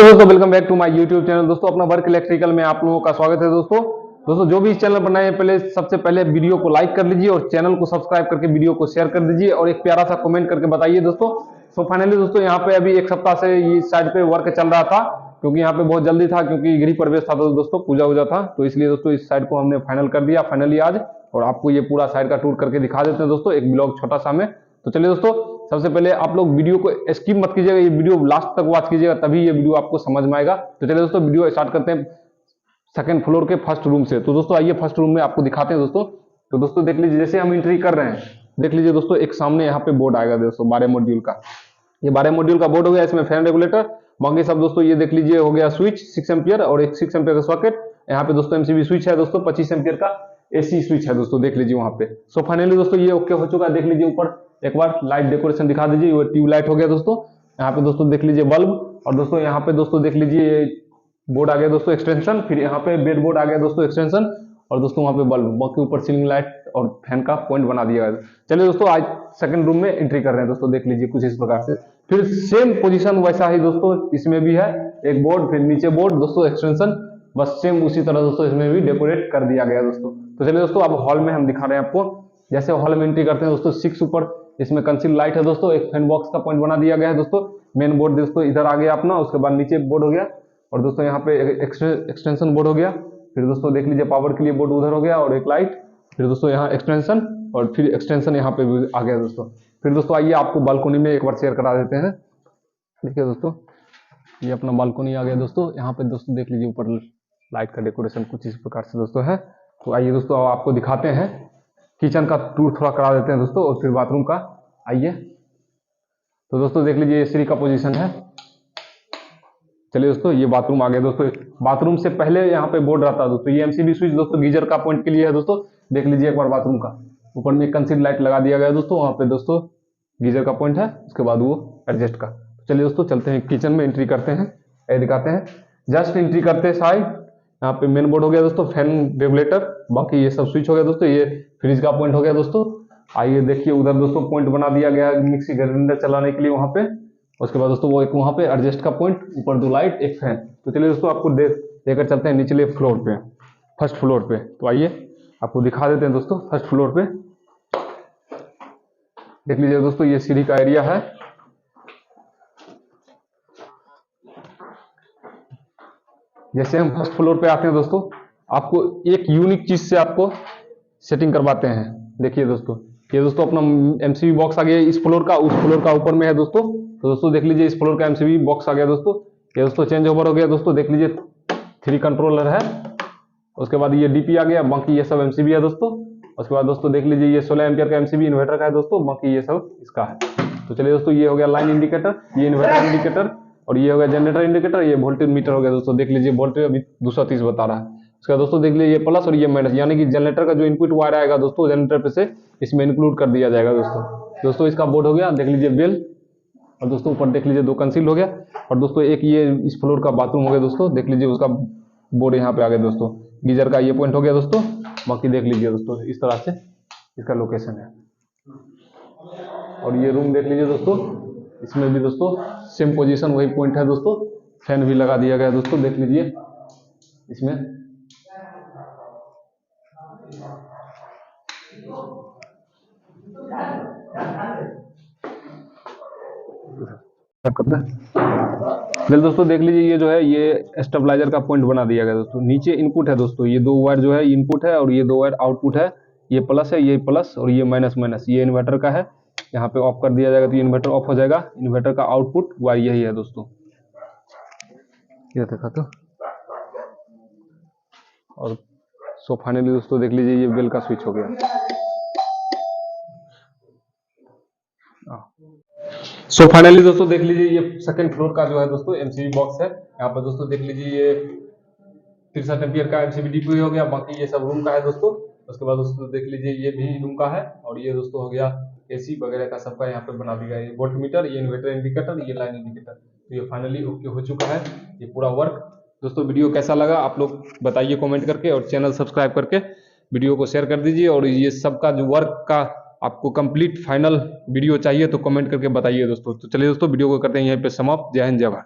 दोस्तों, welcome back to my YouTube channel. दोस्तों, अपना वर्क इलेक्ट्रिकल में आप लोगों का स्वागत है। दोस्तों जो भी इस चैनल पर नए हैं, पहले सबसे पहले वीडियो को लाइक कर लीजिए और चैनल को सब्सक्राइब करके वीडियो को शेयर कर दीजिए और एक प्यारा सा कमेंट करके बताइए दोस्तों। सो फाइनली दोस्तों, यहाँ पे अभी एक सप्ताह से इस साइड पे वर्क चल रहा था, क्योंकि यहाँ पे बहुत जल्दी था, क्योंकि गृह प्रवेश था दोस्तों, पूजा वूजा था, तो इसलिए दोस्तों इस साइड को हमने फाइनल कर दिया फाइनली आज। और आपको ये पूरा साइड का टूर करके दिखा देते हैं दोस्तों, एक ब्लॉग छोटा सा में। तो चलिए दोस्तों, सबसे पहले आप लोग वीडियो को स्किप मत कीजिएगा, ये वीडियो लास्ट तक वॉच कीजिएगा, तभी ये वीडियो आपको समझ में आएगा। तो चलिए दोस्तों, वीडियो स्टार्ट करते हैं सेकंड फ्लोर के फर्स्ट रूम से। तो दोस्तों आइए फर्स्ट रूम में आपको दिखाते हैं दोस्तों। तो दोस्तों देख लीजिए, जैसे हम एंट्री कर रहे हैं, देख लीजिए दोस्तों, एक सामने यहाँ पे बोर्ड आएगा दोस्तों 12 मॉड्यूल का। ये 12 मॉड्यूल का बोर्ड हो गया, इसमें फैन रेगुलेटर, बाकी सब दोस्तों ये देख लीजिए हो गया स्विच 6 एम्पियर और एक 6 एम्पियर का सॉकेट। यहाँ पे दोस्तों एमसीबी स्विच है दोस्तों, 25 एम्पियर का एसी स्विच है दोस्तों, देख लीजिए वहां पे। सो फाइनली दोस्तों ये ओके हो चुका है। देख लीजिए ऊपर एक बार लाइट डेकोरेशन दिखा दीजिए, वो ट्यूब लाइट हो गया दोस्तों। यहाँ पे दोस्तों देख लीजिए बल्ब, और दोस्तों यहाँ पे दोस्तों देख लीजिए बोर्ड आ गया दोस्तों एक्सटेंशन, फिर यहाँ पे बेड बोर्ड आ गया दोस्तों एक्सटेंशन, और दोस्तों वहाँ पे बल्ब, बाकी ऊपर सीलिंग लाइट और फैन का पॉइंट बना दिया गया। चलिए दोस्तों, आज सेकंड रूम में एंट्री कर रहे हैं दोस्तों, देख लीजिए कुछ इस प्रकार से। फिर सेम पोजीशन वैसा ही दोस्तों इसमें भी है, एक बोर्ड, फिर नीचे बोर्ड दोस्तों एक्सटेंशन, बस सेम उसी तरह दोस्तों इसमें भी डेकोरेट कर दिया गया दोस्तों। तो चलिए दोस्तों, अब हॉल में हम दिखा रहे हैं आपको। जैसे हॉल में एंट्री करते हैं दोस्तों, 6 ऊपर इसमें कंसील लाइट है दोस्तों, एक फैन बॉक्स का पॉइंट बना दिया गया है दोस्तों। मेन बोर्ड दोस्तों इधर आ गया अपना, उसके बाद नीचे बोर्ड हो गया, और दोस्तों यहाँ पे एक्सटेंशन बोर्ड हो गया। फिर दोस्तों देख लीजिए पावर के लिए बोर्ड उधर हो गया और एक लाइट, फिर दोस्तों यहाँ एक्सटेंशन, और फिर एक्सटेंशन यहाँ पे भी आ गया दोस्तों। फिर दोस्तों आइए आपको बालकोनी में एक बार शेयर करा देते हैं। देखिए दोस्तों, ये अपना बालकोनी आ गया दोस्तों। यहाँ पे दोस्तों देख लीजिए ऊपर लाइट का डेकोरेशन कुछ इस प्रकार से दोस्तों है। तो आइए दोस्तों आपको दिखाते हैं, किचन का टूर थोड़ा करा देते हैं दोस्तों, और फिर बाथरूम का। आइए तो दोस्तों देख लीजिए, ये सीढ़ी का पोजीशन है। चलिए दोस्तों, ये बाथरूम आ गया दोस्तों। बाथरूम से पहले यहाँ पे बोर्ड रहता है दोस्तों, ये एमसीबी स्विच दोस्तों गीजर का पॉइंट के लिए है दोस्तों। देख लीजिए एक बार बाथरूम का, ऊपर में कंसील लाइट लगा दिया गया दोस्तों, वहाँ पे दोस्तों गीजर का पॉइंट है, उसके बाद वो एडजस्ट का। चलिए दोस्तों चलते हैं किचन में, एंट्री करते हैं, ये दिखाते हैं। जस्ट एंट्री करते हैं साइड, यहाँ पे मेन बोर्ड हो गया दोस्तों, फैन रेगुलेटर, बाकी ये सब स्विच हो गया दोस्तों, ये फ्रिज का पॉइंट हो गया दोस्तों। आइए देखिए उधर दोस्तों पॉइंट बना दिया गया मिक्सी ग्राइंडर चलाने के लिए वहाँ पे। उसके बाद दोस्तों वो एक वहाँ पे एडजस्ट का पॉइंट, ऊपर 2 लाइट, एक फैन। तो चलिए दोस्तों आपको लेकर चलते हैं निचले फ्लोर पे, फर्स्ट फ्लोर पे। तो आइए आपको दिखा देते हैं दोस्तों फर्स्ट फ्लोर पे। देख लीजिए दोस्तों, ये सीढ़ी का एरिया है। जैसे हम फर्स्ट फ्लोर पे आते हैं दोस्तों, आपको एक यूनिक चीज से आपको सेटिंग करवाते हैं। देखिए दोस्तों, ये दोस्तों अपना एमसीबी बॉक्स आ गया इस फ्लोर का, उस फ्लोर का ऊपर में है दोस्तों। तो दोस्तों देख लीजिए, इस फ्लोर का एमसीबी बॉक्स आ गया दोस्तों। ये दोस्तों चेंज ओवर हो गया दोस्तों, देख लीजिए 3 कंट्रोलर है। उसके बाद ये डीपी आ गया, बाकी ये सब एमसीबी है दोस्तों। उसके बाद दोस्तों देख लीजिए, ये 16 एम्पियर का एमसीबी इन्वर्टर का है दोस्तों, बाकी ये सब इसका है। तो चलिए दोस्तों, ये हो गया लाइन इंडिकेटर, ये इन्वर्टर इंडिकेटर, और ये हो गया जनरेटर इंडिकेटर, ये वोल्टेज मीटर हो गया दोस्तों। देख लीजिए वोल्टेज अभी 230 बता रहा है। उसके बाद दोस्तों देख लीजिए, ये प्लस और ये माइनस, यानी कि जनरेटर का जो इनपुट वायर आएगा दोस्तों, जनरेटर पे से इसमें इंक्लूड कर दिया जाएगा दोस्तों। इसका बोर्ड हो गया, देख लीजिए बेल, और दोस्तों ऊपर देख लीजिए 2 कंसील हो गया, और दोस्तों एक ये इस फ्लोर का बाथरूम हो गया दोस्तों। देख लीजिए उसका बोर्ड यहाँ पे आ गया दोस्तों, गीजर का ये पॉइंट हो गया दोस्तों। बाकी देख लीजिए दोस्तों, इस तरह से इसका लोकेशन है। और ये रूम देख लीजिए दोस्तों, इसमें भी दोस्तों सेम पोजीशन, वही पॉइंट है दोस्तों। फैन भी लगा दिया गया दोस्तों, देख लीजिए इसमें। दोस्तों देख लीजिए, ये जो है ये स्टेबलाइजर का पॉइंट बना दिया गया दोस्तों। नीचे इनपुट है दोस्तों, ये 2 वायर जो है इनपुट है, और ये 2 वायर आउटपुट है। ये प्लस है, ये प्लस, और ये माइनस माइनस, ये इन्वर्टर का है। यहाँ पे ऑफ कर दिया जाएगा तो इन्वर्टर ऑफ हो जाएगा। इन्वर्टर का आउटपुट वायर यही है दोस्तों, ये देखा तो। और सो फाइनली दोस्तों देख लीजिए, ये बेल का स्विच हो गया। सो फाइनली दोस्तों देख लीजिए, ये सेकंड फ्लोर का जो है दोस्तों एमसीबी बॉक्स है। यहाँ पर दोस्तों देख लीजिए, ये 63 एम्पियर का एमसीबी डीपी हो गया, बाकी ये सब रूम का है दोस्तों। उसके बाद दोस्तों देख लीजिए, ये भी रूम का है, और ये दोस्तों हो गया एसी वगैरह का सबका यहाँ पे बना दिया गया। ये वोल्ट मीटर, ये इन्वर्टर इंडिकेटर, ये लाइन इंडिकेटर। तो ये फाइनली ओके हो चुका है ये पूरा वर्क दोस्तों। वीडियो कैसा लगा आप लोग बताइए कमेंट करके, और चैनल सब्सक्राइब करके वीडियो को शेयर कर दीजिए। और ये सबका जो वर्क का आपको कंप्लीट फाइनल वीडियो चाहिए तो कमेंट करके बताइए दोस्तों। तो चलिए दोस्तों, वीडियो को करते हैं यहीं पे समाप्त। जय हिंद, जय भारत।